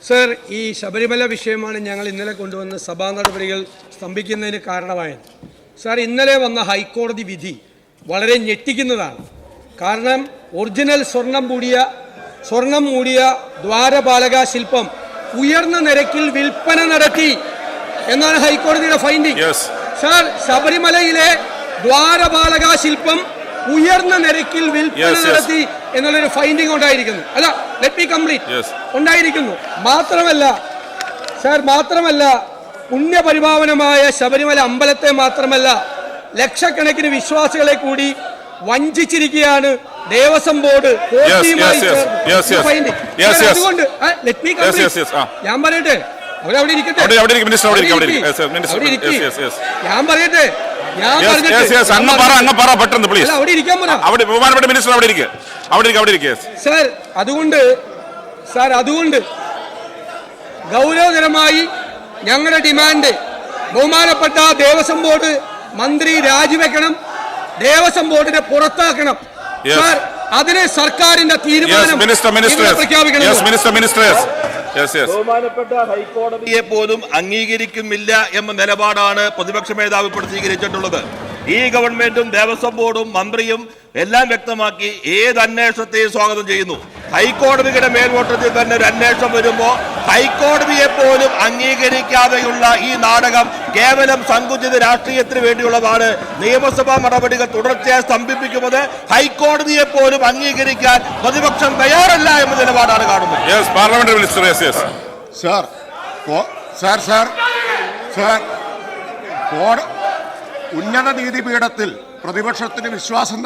Sir, ഈ ശബരിമല വിഷയമാണ് ഞങ്ങൾ ഇന്നലെ കൊണ്ടുവന്ന സഭാ നടപടികൾ സ്തംഭിക്കുന്നതിന് കാരണമായത്. സാർ, ഇന്നലെ വന്ന ഹൈക്കോടതി വിധി വളരെ ഞെട്ടിക്കുന്നതാണ്. കാരണം ഒറിജിനൽ സ്വർണം മൂടിയ ദ്വാരപാലക ശില്പം ഉയർന്ന നിരക്കിൽ വിൽപ്പന നടത്തി എന്നാണ് ഹൈക്കോടതിയുടെ ഫൈൻഡിംഗ്. സാർ, ശബരിമലയിലെ ദ്വാരപാലക ശില്പം ഉയർന്ന നിരക്കിൽ വിൽപ്പന നടത്തി എന്നുള്ളൊരു ഫൈൻഡിംഗ് ഉണ്ടായിരിക്കുന്നു. അല്ല, ലെറ്റ് മീ കംപ്ലീറ്റ്. ഉണ്ടായിരിക്കുന്നു. മാത്രമല്ല പുണ്യപരിപാവനമായ ശബരിമല അമ്പലത്തെ മാത്രമല്ല ലക്ഷക്കണക്കിന് വിശ്വാസികളെ കൂടി വഞ്ചിച്ചിരിക്കുകയാണ് ദേവസ്വം ബോർഡ്. അതുകൊണ്ട് ലെറ്റ് മീ കംപ്ലീറ്റ്. ഞാൻ പറയട്ടെ, അവരവിടെ ഇരിക്കട്ടെ. ഞാൻ പറയട്ടെ. അതുകൊണ്ട് ഗൗരവതരമായി ഞങ്ങളുടെ ഡിമാൻഡ് ബഹുമാനപ്പെട്ട ദേവസ്വം ബോർഡ് മന്ത്രി രാജിവെക്കണം, ദേവസ്വം ബോർഡിനെ പുറത്താക്കണം. സാർ, അതിന് സർക്കാരിന്റെ തീരുമാനം പ്രഖ്യാപിക്കണം. ബഹുമാനപ്പെട്ട ഹൈക്കോടതിയെ പോലും അംഗീകരിക്കുന്നില്ല എന്ന നിലപാടാണ് പ്രതിപക്ഷ മേധാവി ഇപ്പോൾ സ്വീകരിച്ചിട്ടുള്ളത്. ഈ ഗവൺമെന്റും ദേവസ്വം ബോർഡും മന്ത്രിയും എല്ലാം വ്യക്തമാക്കി ഏത് അന്വേഷണത്തെയും സ്വാഗതം ചെയ്യുന്നു. ഹൈക്കോടതിയുടെ മേൽനോട്ടത്തിൽ തന്നെ ഒരു അന്വേഷണം വരുമ്പോൾ ഹൈക്കോടതിയെ പോലും അംഗീകരിക്കാതെയുള്ള ഈ നാടകം കേവലം സങ്കുചിത രാഷ്ട്രീയത്തിന് വേണ്ടിയുള്ളതാണ്. നിയമസഭാ നടപടികൾ തുടർച്ചയായി സ്തംഭിപ്പിക്കുന്നത് ഹൈക്കോടതിയെ പോലും അംഗീകരിക്കാൻ പ്രതിപക്ഷം തയ്യാറല്ല എന്ന നിലപാടാണ് കാണുന്നത്. ഉന്നത നീതിപീഠത്തിൽ പ്രതിപക്ഷത്തിന് വിശ്വാസം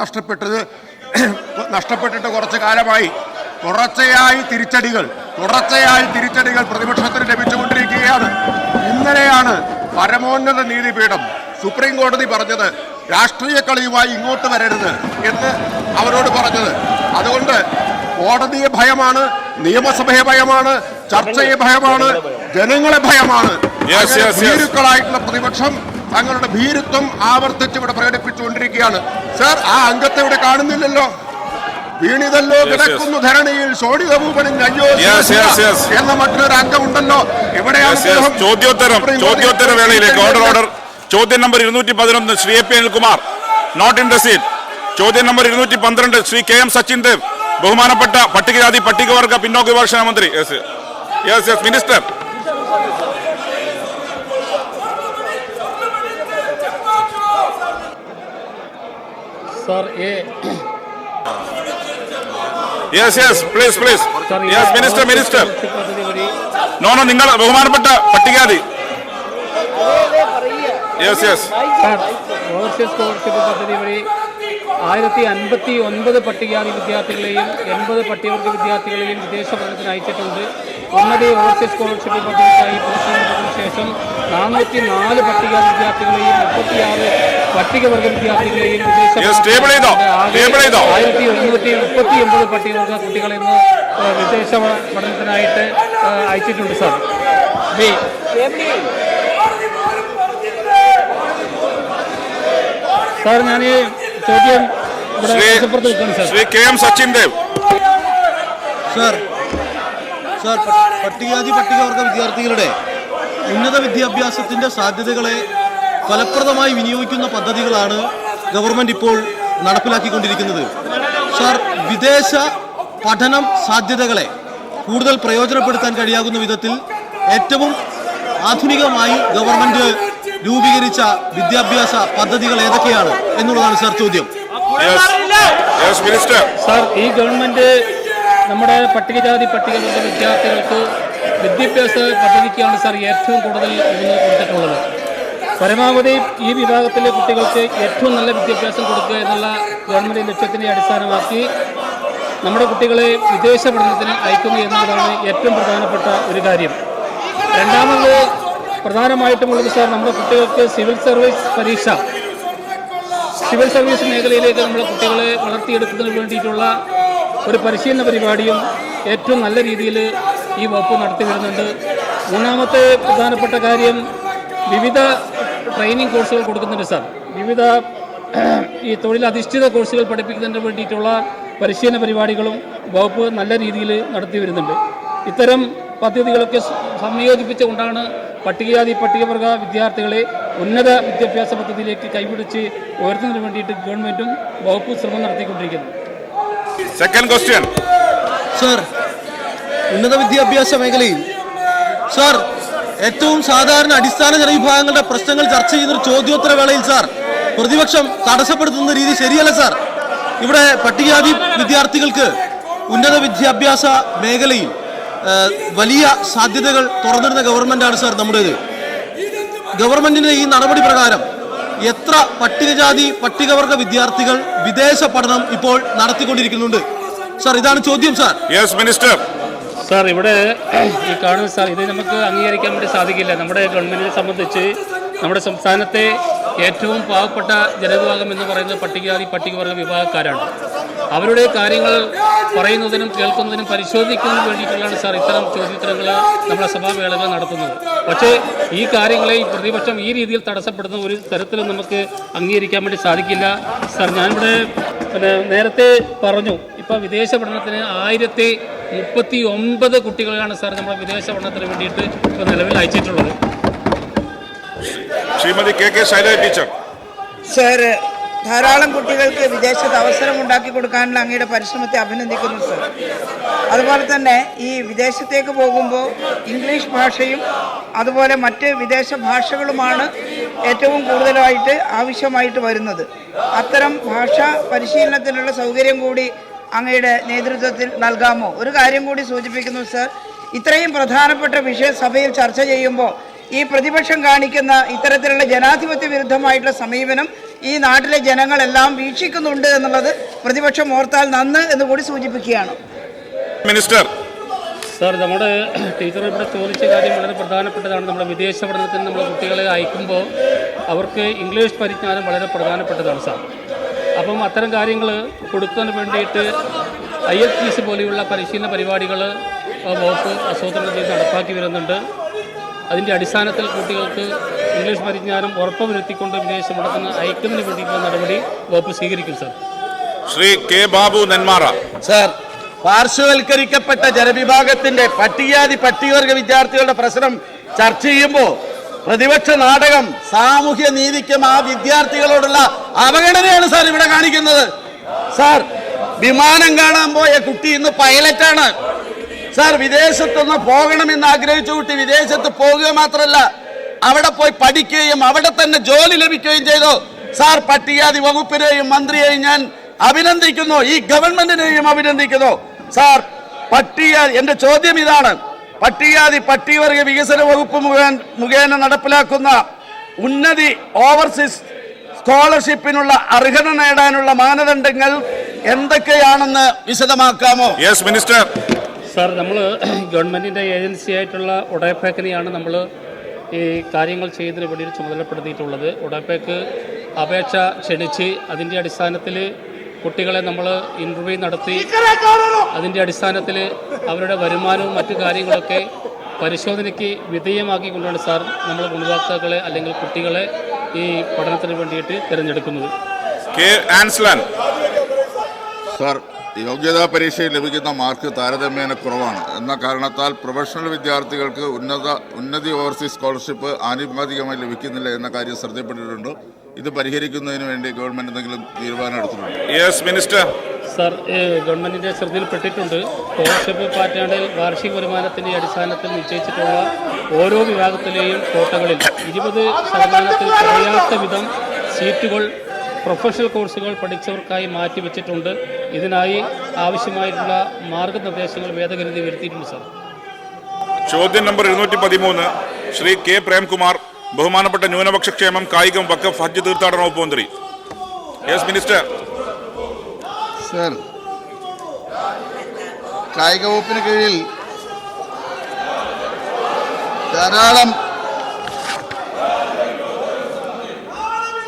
നഷ്ടപ്പെട്ടിട്ട് കുറച്ചു കാലമായി തുടർച്ചയായി തിരിച്ചടികൾ പ്രതിപക്ഷത്തിന് ലഭിച്ചുകൊണ്ടിരിക്കുകയാണ്. ഇന്നലെയാണ് പരമോന്നത നീതിപീഠം സുപ്രീം കോടതി പറഞ്ഞത് രാഷ്ട്രീയ കളിയുമായി ഇങ്ങോട്ട് വരരുത് എന്ന് അവരോട് പറഞ്ഞത്. അതുകൊണ്ട് കോടതിയെ ഭയമാണ്, നിയമസഭയെ ഭയമാണ്, ചർച്ചയെ ഭയമാണ്, ജനങ്ങളെ ഭയമാണ്. ഭീരുക്കളായിട്ടുള്ള പ്രതിപക്ഷം തങ്ങളുടെ ഭീരുത്വം ആവർത്തിച്ച് ഇവിടെ പ്രകടിപ്പിച്ചുകൊണ്ടിരിക്കുകയാണ്. സർ, ആ അംഗത്തെ ഇവിടെ കാണുന്നില്ലല്ലോ. വീണിതല്ലോ കിടക്കുന്നു ധരണിയിൽ ശോണിതഭൂപനും അയ്യോ എന്ന മറ്റൊരു അംഗമുണ്ടല്ലോ. എവിടെയാണ്? ചോദ്യോത്തര വേളയിലേക്ക് ഓർഡർ. ചോദ്യം number 211 Shri A P Anilkumar, not in the seat. ചോദ്യം number 212 Shri K M Sachin Dev, ബഹുമാനപ്പെട്ട പട്ടികജാതി പട്ടികവർഗ പിന്നോക്ക വിഭാഗ മന്ത്രി. Minister. Sir, please. Yes, minister. No, നിങ്ങൾ ബഹുമാനപ്പെട്ട പട്ടികജാതി. ഓവർസീസ് സ്കോളർഷിപ്പ് പദ്ധതി വഴി 1059 പട്ടികജാതി വിദ്യാർത്ഥികളെയും 80 പട്ടികവർഗ വിദ്യാർത്ഥികളെയും വിദേശ പഠനത്തിന് അയച്ചിട്ടുണ്ട്. ഉന്നതി ഓവർസീസ് സ്കോളർഷിപ്പ് പദ്ധതിക്കായി പുനഃസംഘടനത്തിന് ശേഷം 404 പട്ടികജാതി വിദ്യാർത്ഥികളെയും 36 പട്ടികവർഗ വിദ്യാർത്ഥികളെയും വിദേശ 1139 പട്ടികവർഗ കുട്ടികളെ ഇന്ന് വിദേശ പഠനത്തിനായിട്ട് അയച്ചിട്ടുണ്ട്. സാർ, ഞാൻ ഈ ചോദ്യം പട്ടികജാതി പട്ടികവർഗ വിദ്യാർത്ഥികളുടെ ഉന്നത വിദ്യാഭ്യാസത്തിന്റെ സാധ്യതകളെ ഫലപ്രദമായി വിനിയോഗിക്കുന്ന പദ്ധതികളാണ് ഗവൺമെന്റ് ഇപ്പോൾ നടപ്പിലാക്കിക്കൊണ്ടിരിക്കുന്നത്. സാർ, വിദേശ പഠനം സാധ്യതകളെ കൂടുതൽ പ്രയോജനപ്പെടുത്താൻ കഴിയാവുന്ന വിധത്തിൽ ഏറ്റവും ആധുനികമായി ഗവൺമെന്റ് രൂപീകരിച്ച വിദ്യാഭ്യാസ പദ്ധതികൾ ഏതൊക്കെയാണ് എന്നുള്ളതാണ് സാർ ചോദ്യം. സാർ, ഈ ഗവൺമെന്റ് നമ്മുടെ പട്ടികജാതി പട്ടികവർഗ വിദ്യാർത്ഥികൾക്ക് വിദ്യാഭ്യാസ പദ്ധതിക്കാണ് സാർ ഏറ്റവും കൂടുതൽ ഇന്ന് കൊടുത്തിട്ടുള്ളത്. പരമാവധി ഈ വിഭാഗത്തിലെ കുട്ടികൾക്ക് ഏറ്റവും നല്ല വിദ്യാഭ്യാസം കൊടുക്കുക എന്നുള്ള ഗവൺമെൻറ് ലക്ഷ്യത്തിനെ അടിസ്ഥാനമാക്കി നമ്മുടെ കുട്ടികളെ വിദേശ പഠനത്തിന് അയക്കുന്നു എന്നതാണ് ഏറ്റവും പ്രധാനപ്പെട്ട ഒരു കാര്യം. രണ്ടാമത് പ്രധാനമായിട്ടുമുള്ളത് സാർ, നമ്മുടെ കുട്ടികൾക്ക് സിവിൽ സർവീസ് മേഖലയിലേക്ക് നമ്മുടെ കുട്ടികളെ വളർത്തിയെടുക്കുന്നതിന് വേണ്ടിയിട്ടുള്ള ഒരു പരിശീലന പരിപാടിയും ഏറ്റവും നല്ല രീതിയിൽ ഈ വകുപ്പ് നടത്തി വരുന്നുണ്ട്. മൂന്നാമത്തെ പ്രധാനപ്പെട്ട കാര്യം, വിവിധ ട്രെയിനിങ് കോഴ്സുകൾ കൊടുക്കുന്നുണ്ട് സാർ. വിവിധ ഈ തൊഴിലധിഷ്ഠിത കോഴ്സുകൾ പഠിപ്പിക്കുന്നതിന് വേണ്ടിയിട്ടുള്ള പരിശീലന പരിപാടികളും വകുപ്പ് നല്ല രീതിയിൽ നടത്തി വരുന്നുണ്ട്. ഇത്തരം പദ്ധതികളൊക്കെ സംയോജിപ്പിച്ചുകൊണ്ടാണ് പട്ടികജാതി പട്ടികവർഗ വിദ്യാർത്ഥികളെ ഉന്നത വിദ്യാഭ്യാസ പദ്ധതിയിലേക്ക് കൈപിടിച്ച് ഉയർത്തുന്നതിന് വേണ്ടിയിട്ട് ഗവൺമെൻറ്റും വകുപ്പും ശ്രമം നടത്തിക്കൊണ്ടിരിക്കുന്നത്. സെക്കൻഡ് ക്വസ്റ്റ്യൻ സർ, ഉന്നത വിദ്യാഭ്യാസ മേഖലയിൽ സാർ ഏറ്റവും സാധാരണ അടിസ്ഥാന ജനവിഭാഗങ്ങളുടെ പ്രശ്നങ്ങൾ ചർച്ച ചെയ്യുന്ന ഒരു ചോദ്യോത്തര വേളയിൽ സാർ പ്രതിപക്ഷം തടസ്സപ്പെടുത്തുന്ന രീതി ശരിയല്ല സാർ. ഇവിടെ പട്ടികജാതി വിദ്യാർത്ഥികൾക്ക് ഉന്നത വിദ്യാഭ്യാസ മേഖലയിൽ വലിയ സാധ്യതകൾ തുറന്നിടുന്ന ഗവൺമെന്റാണ് സാർ നമ്മുടേത്. ഗവൺമെന്റിന്റെ ഈ നടപടി പ്രകാരം എത്ര പട്ടികജാതി പട്ടികവർഗ വിദ്യാർത്ഥികൾ വിദേശ പഠനം ഇപ്പോൾ നടത്തിക്കൊണ്ടിരിക്കുന്നുണ്ട് സാർ? ഇതാണ് ചോദ്യം സാർ. Yes minister. സാർ, ഇവിടെ ഈ കാണുന്ന സാർ, ഇത് നമുക്ക് അംഗീകരിക്കാൻ വേണ്ടി സാധിക്കില്ല. നമ്മുടെ ഗവൺമെൻറ്റിനെ സംബന്ധിച്ച് നമ്മുടെ സംസ്ഥാനത്തെ ഏറ്റവും പാവപ്പെട്ട ജനവിഭാഗം എന്ന് പറയുന്നത് പട്ടികജാതി പട്ടികവർഗ വിഭാഗക്കാരാണ്. അവരുടെ കാര്യങ്ങൾ പറയുന്നതിനും കേൾക്കുന്നതിനും പരിശോധിക്കുന്നതിനും വേണ്ടിയിട്ടുള്ളതാണ് സാർ ഇത്തരം ചോദ്യോത്തരങ്ങൾ നമ്മുടെ സഭാവേളകൾ നടത്തുന്നത്. പക്ഷേ ഈ കാര്യങ്ങളെ ഈ പ്രതിപക്ഷം ഈ രീതിയിൽ തടസ്സപ്പെടുന്ന ഒരു തരത്തിലും നമുക്ക് അംഗീകരിക്കാൻ വേണ്ടി സാധിക്കില്ല സാർ. ഞാനിവിടെ നേരത്തെ പറഞ്ഞു, ഇപ്പോൾ വിദേശ പഠനത്തിന് 1039 കുട്ടികളാണ് സാർ നമ്മുടെ വിദേശ പഠനത്തിന് വേണ്ടിയിട്ട് ഇപ്പോൾ നിലവിൽ അയച്ചിട്ടുള്ളത്. Shrimati K Shailaja teacher. Sir, ധാരാളം കുട്ടികൾക്ക് വിദേശത്ത് അവസരം ഉണ്ടാക്കി കൊടുക്കാനുള്ള അങ്ങയുടെ പരിശ്രമത്തെ അഭിനന്ദിക്കുന്നു സർ. അതുപോലെ തന്നെ ഈ വിദേശത്തേക്ക് പോകുമ്പോൾ ഇംഗ്ലീഷ് ഭാഷയും അതുപോലെ മറ്റ് വിദേശ ഭാഷകളുമാണ് ഏറ്റവും കൂടുതലായിട്ട് ആവശ്യമായിട്ട് വരുന്നത്. അത്തരം ഭാഷാ പരിശീലനത്തിനുള്ള സൗകര്യം കൂടി അങ്ങയുടെ നേതൃത്വത്തിൽ നൽകാമോ? ഒരു കാര്യം കൂടി സൂചിപ്പിക്കുന്നു സർ, ഇത്രയും പ്രധാനപ്പെട്ട വിഷയം സഭയിൽ ചർച്ച ചെയ്യുമ്പോൾ ഈ പ്രതിപക്ഷം കാണിക്കുന്ന ഇത്തരത്തിലുള്ള ജനാധിപത്യ വിരുദ്ധമായിട്ടുള്ള സമീപനം ഈ നാട്ടിലെ ജനങ്ങളെല്ലാം വീക്ഷിക്കുന്നുണ്ട് എന്നുള്ളത് പ്രതിപക്ഷം ഓർത്താൽ നന്ന് എന്ന് കൂടി സൂചിപ്പിക്കുകയാണ്. മിനിസ്റ്റർ. സാർ, നമ്മുടെ ടീച്ചർ ഇവിടെ ചോദിച്ച കാര്യം വളരെ പ്രധാനപ്പെട്ടതാണ്. നമ്മുടെ വിദേശ പഠനത്തിന് നമ്മൾ കുട്ടികളെ അയക്കുമ്പോൾ അവർക്ക് ഇംഗ്ലീഷ് പരിജ്ഞാനം വളരെ പ്രധാനപ്പെട്ടതാണ് സാർ. അപ്പം അത്തരം കാര്യങ്ങൾ കൊടുക്കുന്നതിന് വേണ്ടിയിട്ട് IELTS പോലെയുള്ള പരിശീലന പരിപാടികൾ വകുപ്പ് ആസൂത്രണം ചെയ്ത് നടപ്പാക്കി വരുന്നുണ്ട്. അതിൻ്റെ അടിസ്ഥാനത്തിൽ കുട്ടികൾക്ക് ഇംഗ്ലീഷ് പരിജ്ഞാനം ഉറപ്പുവരുത്തിക്കൊണ്ട് വിദേശ പഠനത്തിന് അയക്കുന്നതിന് വേണ്ടിയിട്ടുള്ള നടപടി വകുപ്പ് സ്വീകരിക്കും sir. Shri K Babu Nenmara. Sir, പാർശ്വവൽക്കരിക്കപ്പെട്ട ജനവിഭാഗത്തിന്റെ പട്ടികജാതി പട്ടികവർഗ വിദ്യാർത്ഥികളുടെ പ്രശ്നം ചർച്ച ചെയ്യുമ്പോൾ പ്രതിപക്ഷ നാടകം സാമൂഹ്യ നീതിക്കും ആ വിദ്യാർത്ഥികളോടുള്ള അവഗണനയാണ് സാർ ഇവിടെ കാണിക്കുന്നത്. സാർ, വിമാനം കാണാൻ പോയ കുട്ടി ഇന്ന് പൈലറ്റാണ്. സാർ, വിദേശത്തൊന്ന് പോകണമെന്ന് ആഗ്രഹിച്ച കുട്ടി വിദേശത്ത് പോകുക മാത്രമല്ല അവിടെ പോയി പഠിക്കുകയും അവിടെ തന്നെ ജോലി ലഭിക്കുകയും ചെയ്തു. സാർ, പട്ടികജാതി വകുപ്പിനെയും മന്ത്രിയെയും ഞാൻ അഭിനന്ദിക്കുന്നു, ഈ ഗവൺമെന്റിനെയും അഭിനന്ദിക്കുന്നു. സാർ, എന്റെ ചോദ്യം ഇതാണ്, പട്ടികജാതി പട്ടികവർഗ വികസന വകുപ്പ് മുഖേന നടപ്പിലാക്കുന്ന ഉന്നതി ഓവർസീസ് സ്കോളർഷിപ്പിനുള്ള അർഹത നേടാനുള്ള മാനദണ്ഡങ്ങൾ എന്തൊക്കെയാണെന്ന് വിശദമാക്കാമോ? Yes minister. സാർ, നമ്മൾ ഗവൺമെൻറ്റിൻ്റെ ഏജൻസിയായിട്ടുള്ള ഒഡാപെക്കിനെയാണ് നമ്മൾ ഈ കാര്യങ്ങൾ ചെയ്യുന്നതിന് വേണ്ടി ചുമതലപ്പെടുത്തിയിട്ടുള്ളത്. ഒഡാപെക്ക് അപേക്ഷ ക്ഷണിച്ച് അതിൻ്റെ അടിസ്ഥാനത്തിൽ കുട്ടികളെ നമ്മൾ ഇൻ്റർവ്യൂ നടത്തി അതിൻ്റെ അടിസ്ഥാനത്തിൽ അവരുടെ വരുമാനവും മറ്റു കാര്യങ്ങളൊക്കെ പരിശോധനയ്ക്ക് വിധേയമാക്കിക്കൊണ്ടാണ് സാർ നമ്മൾ ഗുണഭോക്താക്കളെ അല്ലെങ്കിൽ കുട്ടികളെ ഈ പഠനത്തിന് വേണ്ടിയിട്ട് തിരഞ്ഞെടുക്കുന്നത്. സാർ, യോഗ്യതാ പരീക്ഷയിൽ ലഭിക്കുന്ന മാർക്ക് താരതമ്യേന കുറവാണ് എന്ന കാരണത്താൽ പ്രൊഫഷണൽ വിദ്യാർത്ഥികൾക്ക് ഉന്നതി ഓവർസീസ് സ്കോളർഷിപ്പ് ആനുപാതികമായി ലഭിക്കുന്നില്ല എന്ന കാര്യം ശ്രദ്ധപ്പെട്ടിട്ടുണ്ട്. ഇത് പരിഹരിക്കുന്നതിന് വേണ്ടി ഗവൺമെന്റ് എന്തെങ്കിലും തീരുമാനം എടുത്തിട്ടുണ്ട്? Yes minister. സാർ, ഗവൺമെൻറ്റിൻ്റെ ശ്രദ്ധയിൽപ്പെട്ടിട്ടുണ്ട്. സ്കോളർഷിപ്പ് പാറ്റേണിൽ വാർഷിക വരുമാനത്തിൻ്റെ അടിസ്ഥാനത്തിൽ നിശ്ചയിച്ചിട്ടുള്ള ഓരോ വിഭാഗത്തിലെയും കോട്ടകളിൽ 20% കുറയാത്ത വിധം സീറ്റുകൾ പ്രൊഫഷണൽ കോഴ്സുകൾ പഠിച്ചവർക്കായി മാറ്റിവെച്ചിട്ടുണ്ട്. ഇതിനായി ആവശ്യമായിട്ടുള്ള മാർഗനിർദ്ദേശങ്ങൾ ഭേദഗതി വരുത്തിയിട്ടുണ്ട് സാർ. ചോദ്യം നമ്പർ 213 ശ്രീ കെ പ്രേംകുമാർ, ബഹുമാനപ്പെട്ട ന്യൂനപക്ഷ ക്ഷേമം, കായികം, വഖഫ്, ഹജ്ജ്, തീർത്ഥാടന വകുപ്പ് മന്ത്രി. Yes minister. സർ, കായിക വകുപ്പിന് കീഴിൽ ധാരാളം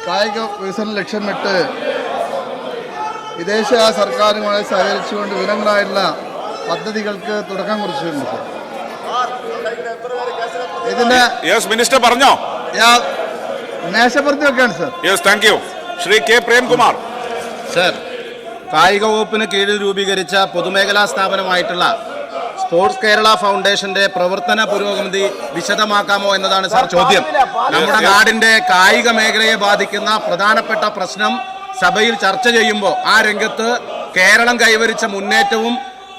കായിക വികസനം ലക്ഷ്യമിട്ട് വിദേശ സർക്കാരുമായി സഹകരിച്ചുകൊണ്ട് വിവിധങ്ങളായിട്ടുള്ള പദ്ധതികൾക്ക് തുടക്കം കുറിച്ചിട്ടുണ്ട്. ഇതിന്റെ മിനിസ്റ്റർ പറഞ്ഞോ? മേശപ്പുറത്ത് വെക്കാണ് sir. Yes, thank you. Shri K Premkumar. Sir, കായിക വകുപ്പിന് കീഴിൽ രൂപീകരിച്ച പൊതുമേഖലാ സ്ഥാപനമായിട്ടുള്ള സ്പോർട്സ് കേരള ഫൗണ്ടേഷന്റെ പ്രവർത്തന പുരോഗതി വിശദമാക്കാമോ എന്നതാണ് സാർ ചോദ്യം. നമ്മുടെ നാടിന്റെ കായിക മേഖലയെ ബാധിക്കുന്ന പ്രധാനപ്പെട്ട പ്രശ്നം സഭയിൽ ചർച്ച ചെയ്യുമ്പോൾ ആ രംഗത്ത് കേരളം കൈവരിച്ച മുന്നേറ്റവും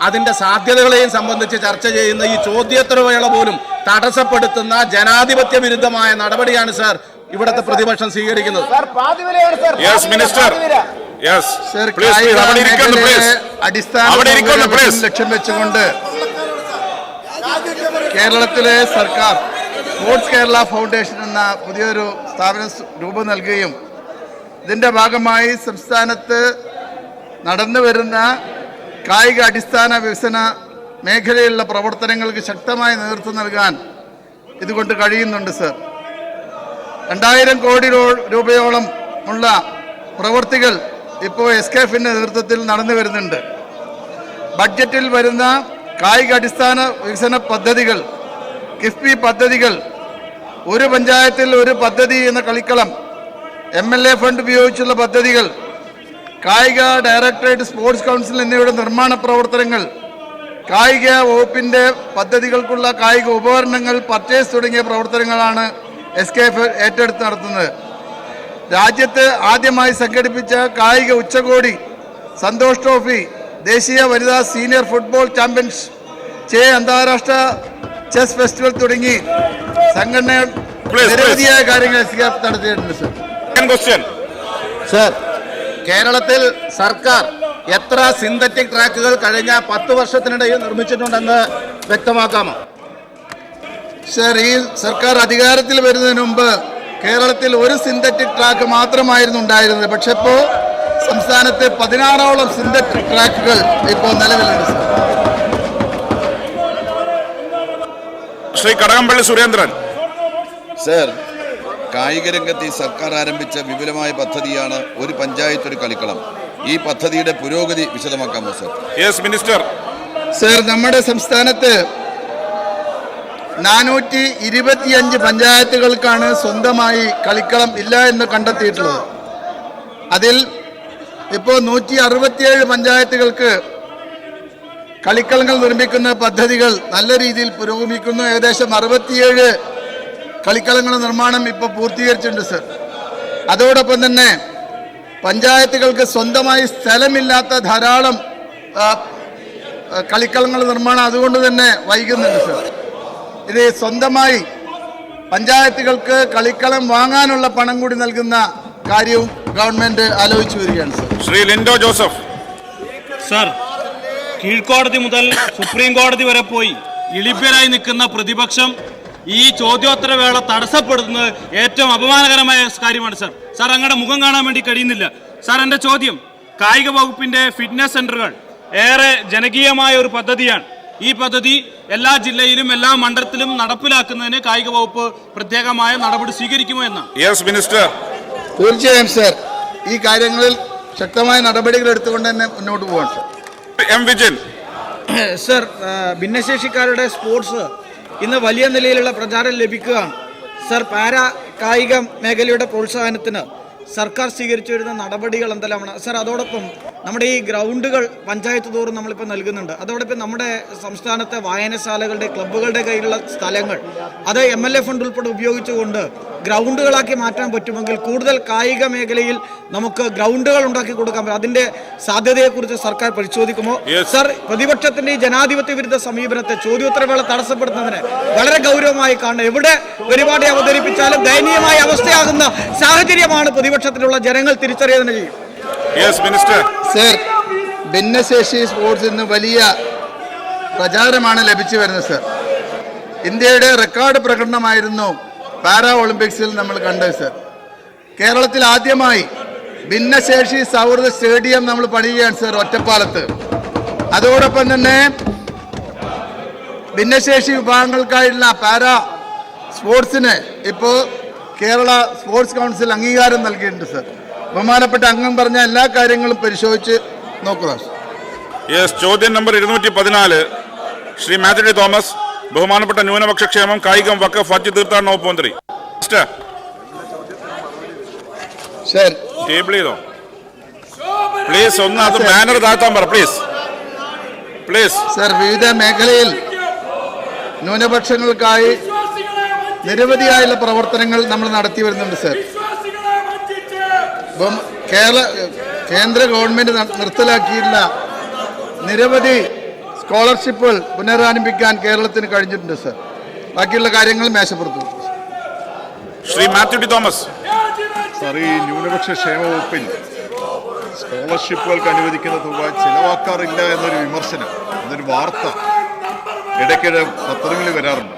അതിന്റെ സാധ്യതകളെയും സംബന്ധിച്ച് ചർച്ച ചെയ്യുന്ന ഈ ചോദ്യോത്തരവേള പോലും തടസ്സപ്പെടുത്തുന്ന ജനാധിപത്യ വിരുദ്ധമായ നടപടിയാണ് സാർ ഇവിടുത്തെ പ്രതിപക്ഷം സ്വീകരിക്കുന്നത്. ലക്ഷ്യം വെച്ചുകൊണ്ട് കേരളത്തിലെ സർക്കാർ സ്പോർട്സ് കേരള ഫൗണ്ടേഷൻ എന്ന പുതിയൊരു സ്ഥാപനം രൂപം നൽകുകയും ഇതിന്റെ ഭാഗമായി സംസ്ഥാനത്ത് നടന്നു വരുന്ന കായിക അടിസ്ഥാന വികസന മേഖലയിലുള്ള പ്രവർത്തനങ്ങൾക്ക് ശക്തമായ നേതൃത്വം നൽകാൻ ഇതുകൊണ്ട് കഴിയുന്നുണ്ട് സർ. 2000 കോടി രൂപയോളം ഉള്ള പ്രവൃത്തികൾ ഇപ്പോൾ SKFന്റെ നേതൃത്വത്തിൽ നടന്നു വരുന്നുണ്ട്. ബഡ്ജറ്റിൽ വരുന്ന കായിക അടിസ്ഥാന വികസന പദ്ധതികൾ, കിഫ്ബി പദ്ധതികൾ, ഒരു പഞ്ചായത്തിൽ ഒരു പദ്ധതി എന്ന കളിക്കളം, MLA ഫണ്ട് ഉപയോഗിച്ചുള്ള പദ്ധതികൾ, കായിക ഡയറക്ടറേറ്റ്, സ്പോർട്സ് കൗൺസിൽ എന്നിവയുടെ നിർമ്മാണ പ്രവർത്തനങ്ങൾ, കായിക വകുപ്പിന്റെ പദ്ധതികൾക്കുള്ള കായിക ഉപകരണങ്ങൾ പർച്ചേസ് തുടങ്ങിയ പ്രവർത്തനങ്ങളാണ് SKF ഏറ്റെടുത്ത് നടത്തുന്നത്. രാജ്യത്ത് ആദ്യമായി സംഘടിപ്പിച്ച കായിക ഉച്ചകോടി, സന്തോഷ് ട്രോഫി, ദേശീയ വനിതാ സീനിയർ ഫുട്ബോൾ ചാമ്പ്യൻഷിപ്പ്, അന്താരാഷ്ട്ര ചെസ് ഫെസ്റ്റിവൽ തുടങ്ങി സംഘടന നിരവധിയായ കാര്യങ്ങൾ SKF നടത്തിയിട്ടുണ്ട് സർ. കേരളത്തിൽ സർക്കാർ എത്ര സിന്തറ്റിക് ട്രാക്കുകൾ കഴിഞ്ഞ 10 വർഷത്തിനിടയിൽ നിർമ്മിച്ചിട്ടുണ്ടെന്ന് വ്യക്തമാക്കാമോ? സർ, ഈ സർക്കാർ അധികാരത്തിൽ വരുന്നതിന് മുമ്പ് കേരളത്തിൽ ഒരു സിന്തറ്റിക് ട്രാക്ക് മാത്രമായിരുന്നു ഉണ്ടായിരുന്നത്. പക്ഷെ ഇപ്പോൾ സംസ്ഥാനത്ത് 16ഓളം സിന്തറ്റിക് ട്രാക്കുകൾ ഇപ്പോൾ നിലവിലുണ്ട് സർ. ശ്രീ കടകംപള്ളി സുരേന്ദ്രൻ. സർ, കായിക രംഗത്ത് ഈ സർക്കാർ ആരംഭിച്ച വിപുലമായ പദ്ധതിയാണ് ഒരു പഞ്ചായത്ത് ഒരു കളിക്കളം. ഈ പദ്ധതിയുടെ പുരോഗതി വിശദമാക്കാമോ സർ? Yes minister. സർ, നമ്മുടെ സംസ്ഥാനത്ത് 425 പഞ്ചായത്തുകൾക്കാണ് സ്വന്തമായി കളിക്കളം ഇല്ല എന്ന് കണ്ടെത്തിയിട്ടുള്ളത്. അതിൽ ഇപ്പോൾ 167 പഞ്ചായത്തുകൾക്ക് കളിക്കളങ്ങൾ നിർമ്മിക്കുന്ന പദ്ധതികൾ നല്ല രീതിയിൽ പുരോഗമിക്കുന്നു. ഏകദേശം 67 കളിക്കളങ്ങളുടെ നിർമ്മാണം ഇപ്പോൾ പൂർത്തീകരിച്ചിട്ടുണ്ട് സർ. അതോടൊപ്പം തന്നെ പഞ്ചായത്തുകൾക്ക് സ്വന്തമായി സ്ഥലമില്ലാത്ത ധാരാളം കളിക്കളങ്ങളുടെ നിർമ്മാണം അതുകൊണ്ട് തന്നെ വൈകുന്നുണ്ട് സർ. ഇത് സ്വന്തമായി പഞ്ചായത്തുകൾക്ക് കളിക്കളം വാങ്ങാനുള്ള പണം കൂടി നൽകുന്ന കാര്യവും ഗവൺമെന്റ് ആലോചിച്ചു വരികയാണ് സർ. ശ്രീ ലിൻഡോ ജോസഫ്. സർ, കീഴ്ക്കോടതി മുതൽ സുപ്രീം കോടതി വരെ പോയി ഇളിഭ്യരായി നിൽക്കുന്ന പ്രതിപക്ഷം ഈ ചോദ്യോത്തരവേള തടസ്സപ്പെടുത്തുന്നത് ഏറ്റവും അപമാനകരമായ കാര്യമാണ് സർ. സാർ, അങ്ങയുടെ മുഖം കാണാൻ വേണ്ടി കഴിയുന്നില്ല. സാർ, എൻ്റെ ചോദ്യം, കായിക വകുപ്പിന്റെ ഫിറ്റ്നസ് സെന്ററുകൾ ഏറെ ജനകീയമായ ഒരു പദ്ധതിയാണ്. ഈ പദ്ധതി എല്ലാ ജില്ലയിലും എല്ലാ മണ്ഡലത്തിലും നടപ്പിലാക്കുന്നതിന് കായിക വകുപ്പ് പ്രത്യേകമായ നടപടി സ്വീകരിക്കുമോ എന്നാണ്. Yes minister. തീർച്ചയായും സർ, ഈ കാര്യങ്ങളിൽ ശക്തമായ നടപടികൾ എടുത്തുകൊണ്ട് തന്നെ മുന്നോട്ട് പോകാൻ സർ. എം വിജയൻ. സർ, ഭിന്നശേഷിക്കാരുടെ സ്പോർട്സ് ഇന്ന് വലിയ നിലയിലുള്ള പ്രചാരം ലഭിക്കുകയാണ്. സർ, പാരാ കായിക മേഖലയുടെ പ്രോത്സാഹനത്തിന് സർക്കാർ സ്വീകരിച്ചു വരുന്ന നടപടികൾ എന്തെല്ലാമാണ് സർ? അതോടൊപ്പം നമ്മുടെ ഈ ഗ്രൗണ്ടുകൾ പഞ്ചായത്ത് തോറും നമ്മളിപ്പോൾ നൽകുന്നുണ്ട്. അതോടൊപ്പം നമ്മുടെ സംസ്ഥാനത്തെ വായനശാലകളുടെ ക്ലബ്ബുകളുടെ കയ്യിലുള്ള സ്ഥലങ്ങൾ അത് MLA ഫണ്ട് ഉൾപ്പെടെ ഉപയോഗിച്ചുകൊണ്ട് ഗ്രൗണ്ടുകളാക്കി മാറ്റാൻ പറ്റുമെങ്കിൽ കൂടുതൽ കായിക മേഖലയിൽ നമുക്ക് ഗ്രൗണ്ടുകൾ ഉണ്ടാക്കി കൊടുക്കാൻ പറ്റും. അതിന്റെ സാധ്യതയെക്കുറിച്ച് സർക്കാർ പരിശോധിക്കുമോ? സർ, പ്രതിപക്ഷത്തിന്റെ ഈ ജനാധിപത്യ വിരുദ്ധ സമീപനത്തെ ചോദ്യോത്തരവേള തടസ്സപ്പെടുത്തുന്നതിന് വളരെ ഗൗരവമായി കാണുന്നത്. എവിടെ പരിപാടി അവതരിപ്പിച്ചാലും ദയനീയമായ അവസ്ഥയാകുന്ന സാഹചര്യമാണ് പ്രതിപക്ഷത്തിലുള്ള ജനങ്ങൾ തിരിച്ചറിയുക തന്നെ ചെയ്യും. സർ, ഭിന്നശേഷി സ്പോർട്സ് ഇന്ന് വലിയ പ്രചാരമാണ് ലഭിച്ചു വരുന്നത് സർ. ഇന്ത്യയുടെ റെക്കോർഡ് പ്രകടനമായിരുന്നു പാരാ ഒളിമ്പിക്സിൽ നമ്മൾ കണ്ടത് സർ. കേരളത്തിൽ ആദ്യമായി ഭിന്നശേഷി സൗഹൃദ സ്റ്റേഡിയം നമ്മൾ പണിയുകയാണ് സർ ഒറ്റപ്പാലത്ത്. അതോടൊപ്പം തന്നെ ഭിന്നശേഷി വിഭാഗങ്ങൾക്കായിട്ടുള്ള പാരാ സ്പോർട്സിന് ഇപ്പോൾ കേരള സ്പോർട്സ് കൗൺസിൽ അംഗീകാരം നൽകിയിട്ടുണ്ട് സർ. ബഹുമാനപ്പെട്ട അംഗം പറഞ്ഞ എല്ലാ കാര്യങ്ങളും പരിശോധിച്ച് നോക്കുക. യെസ്. ചോദ്യം നമ്പർ 214 ശ്രീ മാത്യു തോമസ്, ബഹുമാനപ്പെട്ട ന്യൂനപക്ഷ ക്ഷേമം, കായികം, വഖഫ്, ഹജ്ജ്, തീർത്ഥാടന വകുപ്പ് മന്ത്രി. ടേബിൾ ചെയ്തോ. പ്ലീസ് ഒന്ന് അത് ബാനർ താഴ്ത്താൻ പറ പ്ലീസ്. പ്ലീസ് സർ, വിവിധ മേഖലയിൽ ന്യൂനപക്ഷങ്ങൾക്കായി നിരവധിയായുള്ള പ്രവർത്തനങ്ങൾ നമ്മൾ നടത്തി വരുന്നുണ്ട് സർ. ഇപ്പം കേന്ദ്ര ഗവൺമെന്റ് നിർത്തലാക്കിയിട്ടുള്ള നിരവധി സ്കോളർഷിപ്പുകൾ പുനരാരംഭിക്കാൻ കേരളത്തിന് കഴിഞ്ഞിട്ടുണ്ട് സർ. ബാക്കിയുള്ള കാര്യങ്ങൾ മേശപ്പുറത്തു. ശ്രീ മാത്യു ടി തോമസ്. സാർ, ഈ ന്യൂനപക്ഷ ക്ഷേമ വകുപ്പിൽ സ്കോളർഷിപ്പുകൾക്ക് അനുവദിക്കുന്ന തുക ചിലവാക്കാറില്ല എന്നൊരു വിമർശനം, എന്നൊരു വാർത്ത ഇടയ്ക്കിടെ പത്രങ്ങളിൽ വരാറുണ്ട്.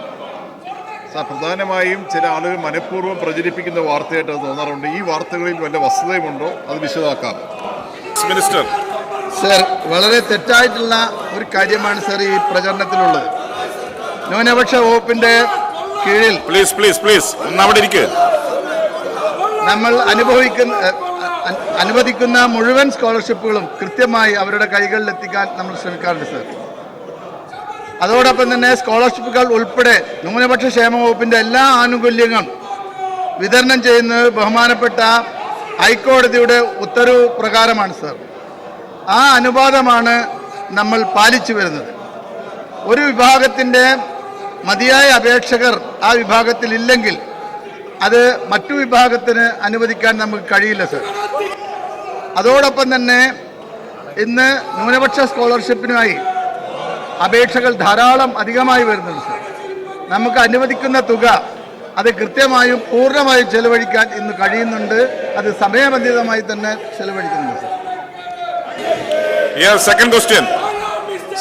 സാർ, പ്രധാനമായും ചില ആളുകൾ മനഃപൂർവ്വം പ്രചരിപ്പിക്കുന്ന വാർത്തയായിട്ട് അത് തോന്നാറുണ്ട്. ഈ വാർത്തകളിൽ വല്ല വസ്തുതയുമുണ്ടോ? അത് വിശദമാക്കാം. മിനിസ്റ്റർ. സർ, വളരെ തെറ്റായിട്ടുള്ള ഒരു കാര്യമാണ് സർ ഈ പ്രചരണത്തിലുള്ളത്. ന്യൂനപക്ഷ വകുപ്പിന്റെ കീഴിൽ പ്ലീസ് പ്ലീസ് പ്ലീസ് ഒന്നവിടെ ഇരിക്കുക. നമ്മൾ അനുവദിക്കുന്ന മുഴുവൻ സ്കോളർഷിപ്പുകളും കൃത്യമായി അവരുടെ കൈകളിൽ എത്തിക്കാൻ നമ്മൾ ശ്രമിക്കാറുണ്ട് സർ. അതോടൊപ്പം തന്നെ സ്കോളർഷിപ്പുകൾ ഉൾപ്പെടെ ന്യൂനപക്ഷ ക്ഷേമ വകുപ്പിന്റെ എല്ലാ ആനുകൂല്യങ്ങളും വിതരണം ചെയ്യുന്നത് ബഹുമാനപ്പെട്ട ഹൈക്കോടതിയുടെ ഉത്തരവ് പ്രകാരമാണ് സർ. ആ അനുപാതമാണ് നമ്മൾ പാലിച്ചു വരുന്നത്. ഒരു വിഭാഗത്തിൻ്റെ മതിയായ അപേക്ഷകർ ആ വിഭാഗത്തിൽ ഇല്ലെങ്കിൽ അത് മറ്റു വിഭാഗത്തിന് അനുവദിക്കാൻ നമുക്ക് കഴിയില്ല സർ. അതോടൊപ്പം തന്നെ ഇന്ന് ന്യൂനപക്ഷ സ്കോളർഷിപ്പിനായി അപേക്ഷകൾ ധാരാളം അധികമായി വരുന്നുണ്ട് സർ. നമുക്ക് അനുവദിക്കുന്ന തുക അത് കൃത്യമായും പൂർണ്ണമായും ചെലവഴിക്കാൻ ഇന്ന് കഴിയുന്നുണ്ട്. അത് സമയബന്ധിതമായി തന്നെ ചെലവഴിക്കുന്നുണ്ട് സർ. Second question.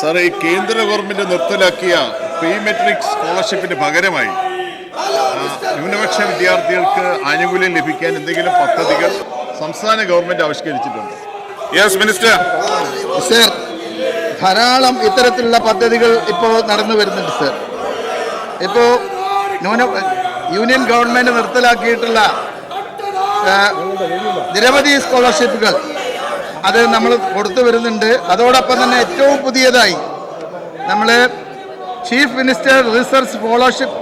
സാർ, ഈ കേന്ദ്ര ഗവൺമെന്റ് നിർത്തലാക്കിയ പ്രീ മെട്രിക് സ്കോളർഷിപ്പിന് പകരമായി ന്യൂനപക്ഷ വിദ്യാർത്ഥികൾക്ക് ആനുകൂല്യം ലഭിക്കാൻ എന്തെങ്കിലും പദ്ധതികൾ സംസ്ഥാന ഗവൺമെന്റ് ആവിഷ്കരിച്ചിട്ടുണ്ട്? Yes minister. സർ, ധാരാളം ഇത്തരത്തിലുള്ള പദ്ധതികൾ ഇപ്പോൾ നടന്നു വരുന്നുണ്ട് സർ. ഇപ്പോൾ യൂണിയൻ ഗവൺമെന്റ് നിർത്തലാക്കിയിട്ടുള്ള നിരവധി സ്കോളർഷിപ്പുകൾ അത് നമ്മൾ കൊടുത്തു വരുന്നുണ്ട്. അതോടൊപ്പം തന്നെ ഏറ്റവും പുതിയതായി നമ്മൾ chief minister research scholarship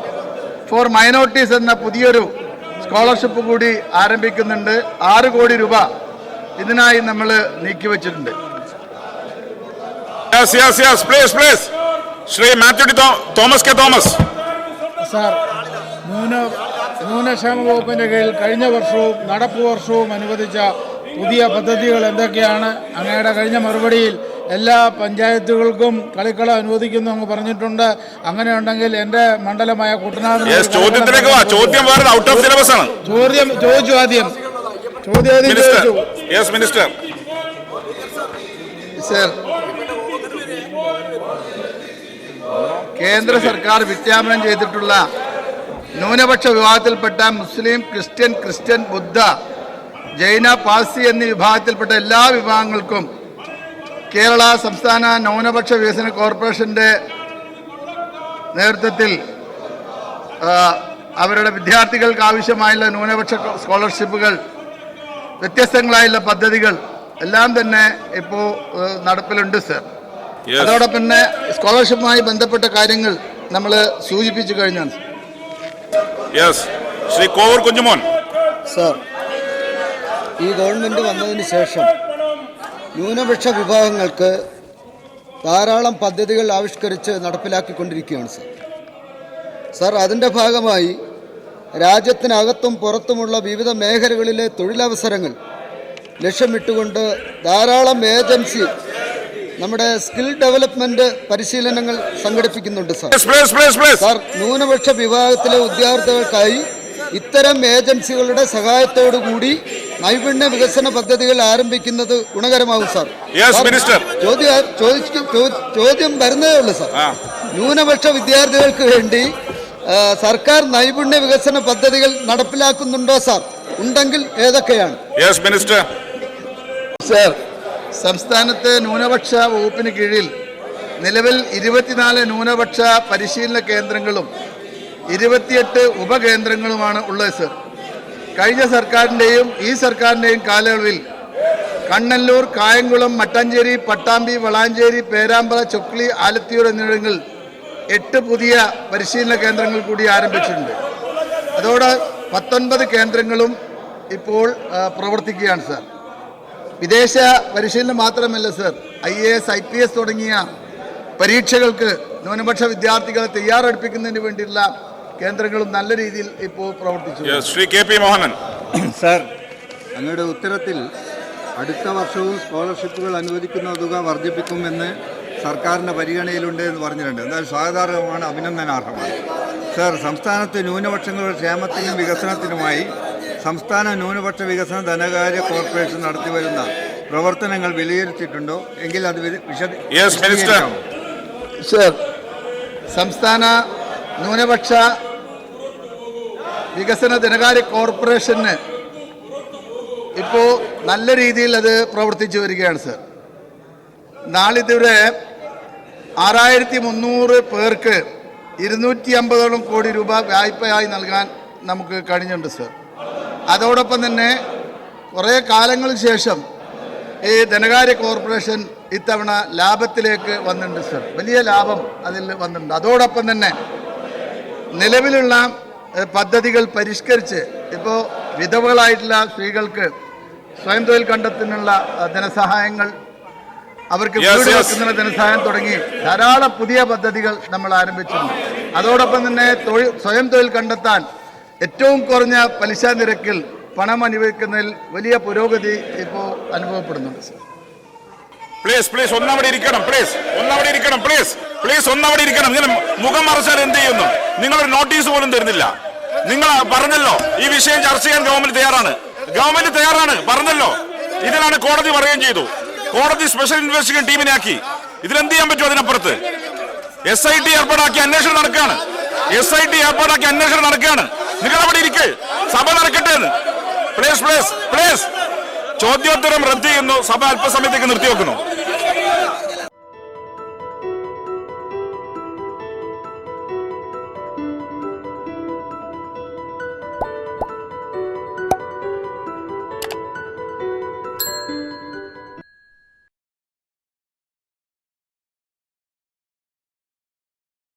four minorities എന്ന പുതിയൊരു സ്കോളർഷിപ്പ് കൂടി ആരംഭിക്കുന്നുണ്ട്. 6 കോടി രൂപ ഇതിനായി നമ്മൾ നീക്കിവെച്ചിട്ടുണ്ട്. Shri Mathew T Thomas K Thomas. Sir, ന്യൂനക്ഷേമ വകുപ്പിന്റെ കീഴിൽ കഴിഞ്ഞ വർഷവും നടപ്പ് വർഷവും അനുവദിച്ച പുതിയ പദ്ധതികൾ എന്തൊക്കെയാണ്? അങ്ങയുടെ കഴിഞ്ഞ മറുപടിയിൽ എല്ലാ പഞ്ചായത്തുകൾക്കും കളിക്കളം അനുവദിക്കുന്നു എന്ന് പറഞ്ഞിട്ടുണ്ട്. അങ്ങനെ ഉണ്ടെങ്കിൽ എൻ്റെ മണ്ഡലമായ കുട്ടനാട് ചോദിച്ചു ആദ്യം സർ, കേന്ദ്ര സർക്കാർ വിജ്ഞാപനം ചെയ്തിട്ടുള്ള ന്യൂനപക്ഷ വിഭാഗത്തിൽപ്പെട്ട മുസ്ലിം, ക്രിസ്ത്യൻ, ബുദ്ധ, ജൈന, പാഴ്സി എന്നീ വിഭാഗത്തിൽപ്പെട്ട എല്ലാ വിഭാഗങ്ങൾക്കും കേരള സംസ്ഥാന ന്യൂനപക്ഷ വികസന കോർപ്പറേഷൻ്റെ നേതൃത്വത്തിൽ അവരുടെ വിദ്യാർത്ഥികൾക്ക് ആവശ്യമായുള്ള ന്യൂനപക്ഷ സ്കോളർഷിപ്പുകൾ, വ്യത്യസ്തങ്ങളായുള്ള പദ്ധതികൾ എല്ലാം തന്നെ ഇപ്പോൾ നടപ്പിലുണ്ട് സർ. അതോടൊപ്പം തന്നെ സ്കോളർഷിപ്പുമായി ബന്ധപ്പെട്ട കാര്യങ്ങൾ നമ്മൾ സൂചിപ്പിച്ചു കഴിഞ്ഞാണ് ശ്രീ കോവൂർ കുഞ്ഞുമോൻ. സർ, ഈ ഗവൺമെൻറ് വന്നതിന് ശേഷം ന്യൂനപക്ഷ വിഭാഗങ്ങൾക്ക് ധാരാളം പദ്ധതികൾ ആവിഷ്കരിച്ച് നടപ്പിലാക്കിക്കൊണ്ടിരിക്കുകയാണ് സർ. അതിൻ്റെ ഭാഗമായി രാജ്യത്തിനകത്തും പുറത്തുമുള്ള വിവിധ മേഖലകളിലെ തൊഴിലവസരങ്ങൾ ലക്ഷ്യമിട്ടുകൊണ്ട് ധാരാളം ഏജൻസി നമ്മുടെ സ്കിൽ ഡെവലപ്മെന്റ് പരിശീലനങ്ങൾ സംഘടിപ്പിക്കുന്നുണ്ട് സർ. ന്യൂനപക്ഷ വിഭാഗത്തിലെ വിദ്യാർത്ഥികൾക്കായി ഇത്തരം ഏജൻസികളുടെ സഹായത്തോടു കൂടി നൈപുണ്യ വികസന പദ്ധതികൾ ആരംഭിക്കുന്നത് ഗുണകരമാകും സാർ. ചോദ്യം വരുന്നതേ ഉള്ളൂ സാർ. ന്യൂനപക്ഷ വിദ്യാർത്ഥികൾക്ക് വേണ്ടി സർക്കാർ നൈപുണ്യ വികസന പദ്ധതികൾ നടപ്പിലാക്കുന്നുണ്ടോ സാർ? ഉണ്ടെങ്കിൽ ഏതൊക്കെയാണ്? സർ, സംസ്ഥാനത്തെ ന്യൂനപക്ഷ വകുപ്പിന് കീഴിൽ നിലവിൽ 24 ന്യൂനപക്ഷ പരിശീലന കേന്ദ്രങ്ങളും 28 ഉപകേന്ദ്രങ്ങളുമാണ് ഉള്ളത് സർ. കഴിഞ്ഞ സർക്കാരിൻ്റെയും ഈ സർക്കാരിൻ്റെയും കാലയളവിൽ കണ്ണല്ലൂർ, കായംകുളം, മട്ടാഞ്ചേരി, പട്ടാമ്പി, വളാഞ്ചേരി, പേരാമ്പ്ര, ചൊക്ലി, ആലത്തിയൂർ എന്നിവിടങ്ങളിൽ 8 പുതിയ പരിശീലന കേന്ദ്രങ്ങൾ കൂടി ആരംഭിച്ചിട്ടുണ്ട്. അതോടെ 19 കേന്ദ്രങ്ങളും ഇപ്പോൾ പ്രവർത്തിക്കുകയാണ് സാർ. വിദേശ പരിശീലനം മാത്രമല്ല സർ, IAS IPS തുടങ്ങിയ പരീക്ഷകൾക്ക് ന്യൂനപക്ഷ വിദ്യാർത്ഥികളെ തയ്യാറെടുപ്പിക്കുന്നതിന് വേണ്ടിയുള്ള കേന്ദ്രങ്ങളും നല്ല രീതിയിൽ ഇപ്പോൾ പ്രവർത്തിച്ചു. ശ്രീ KP മോഹനൻ. സർ, അങ്ങയുടെ ഉത്തരത്തിൽ അടുത്ത വർഷവും സ്കോളർഷിപ്പുകൾ അനുവദിക്കുന്ന തുക വർദ്ധിപ്പിക്കുമെന്ന് സർക്കാരിൻ്റെ പരിഗണനയിലുണ്ട് എന്ന് പറഞ്ഞിട്ടുണ്ട്. എന്നാൽ സ്വാഗതാർഹമാണ്, അഭിനന്ദനാർഹമാണ്. സർ, സംസ്ഥാനത്ത് ന്യൂനപക്ഷങ്ങളുടെ ക്ഷേമത്തിനും വികസനത്തിനുമായി സംസ്ഥാന ന്യൂനപക്ഷ വികസന ധനകാര്യ കോർപ്പറേഷൻ നടത്തിവരുന്ന പ്രവർത്തനങ്ങൾ വിലയിരുത്തിയിട്ടുണ്ടോ? എങ്കിൽ അത് വിശദീകരിക്കാമോ? സർ, സംസ്ഥാന ന്യൂനപക്ഷ വികസന ധനകാര്യ കോർപ്പറേഷന് ഇപ്പോൾ നല്ല രീതിയിൽ അത് പ്രവർത്തിച്ചു വരികയാണ് സർ. നാളിതുവരെ 6300 പേർക്ക് 250 കോടി രൂപ വായ്പയായി നൽകാൻ നമുക്ക് കഴിഞ്ഞിട്ടുണ്ട് സർ. അതോടൊപ്പം തന്നെ കുറേ കാലങ്ങൾക്ക് ശേഷം ഈ ധനകാര്യ കോർപ്പറേഷൻ ഇത്തവണ ലാഭത്തിലേക്ക് വന്നിട്ടുണ്ട് സർ. വലിയ ലാഭം അതിൽ വന്നിട്ടുണ്ട്. അതോടൊപ്പം തന്നെ നിലവിലുള്ള പദ്ധതികൾ പരിഷ്കരിച്ച് ഇപ്പോൾ വിധവകളായിട്ടുള്ള സ്ത്രീകൾക്ക് സ്വയം തൊഴിൽ കണ്ടെത്തുന്നതിനുള്ള ധനസഹായങ്ങൾ, അവർക്ക് വീട് വെക്കുന്നതിനുള്ള ധനസഹായം തുടങ്ങി ധാരാളം പുതിയ പദ്ധതികൾ നമ്മൾ ആരംഭിച്ചിട്ടുണ്ട്. അതോടൊപ്പം തന്നെ സ്വയം തൊഴിൽ കണ്ടെത്താൻ ഏറ്റവും കുറഞ്ഞ പലിശ നിരക്കിൽ പണം അനുവദിക്കുന്നതിൽ വലിയ പുരോഗതി ഇപ്പോൾ അനുഭവപ്പെടുന്നുണ്ട് സർ. പ്ലീസ് ഒന്നവിടെ ഇരിക്കണം. ഒന്നവിടെ ഇരിക്കണം. ഇങ്ങനെ മുഖം മറച്ചാൽ എന്ത് ചെയ്യുന്നു? നിങ്ങളൊരു നോട്ടീസ് പോലും തരുന്നില്ല. നിങ്ങൾ പറഞ്ഞല്ലോ ഈ വിഷയം ചർച്ച ചെയ്യാൻ ഗവൺമെന്റ് തയ്യാറാണ് പറഞ്ഞല്ലോ. ഇതിനാണ് കോടതി പറയുകയും ചെയ്തു. കോടതി സ്പെഷ്യൽ ഇൻവെസ്റ്റിഗേഷൻ ടീമിനെ ആക്കി. ഇതിലെന്ത് ചെയ്യാൻ പറ്റും? അതിനപ്പുറത്ത് SIT ഏർപ്പാടാക്കി അന്വേഷണം നടക്കുകയാണ്. നിങ്ങൾ അവിടെ ഇരിക്കേ, സഭ നടക്കട്ടെ എന്ന്. പ്ലീസ് ചോദ്യോത്തരം റദ്ദ് ചെയ്യുന്നു. സഭ അല്പസമയത്തേക്ക് നിർത്തിവെക്കുന്നു.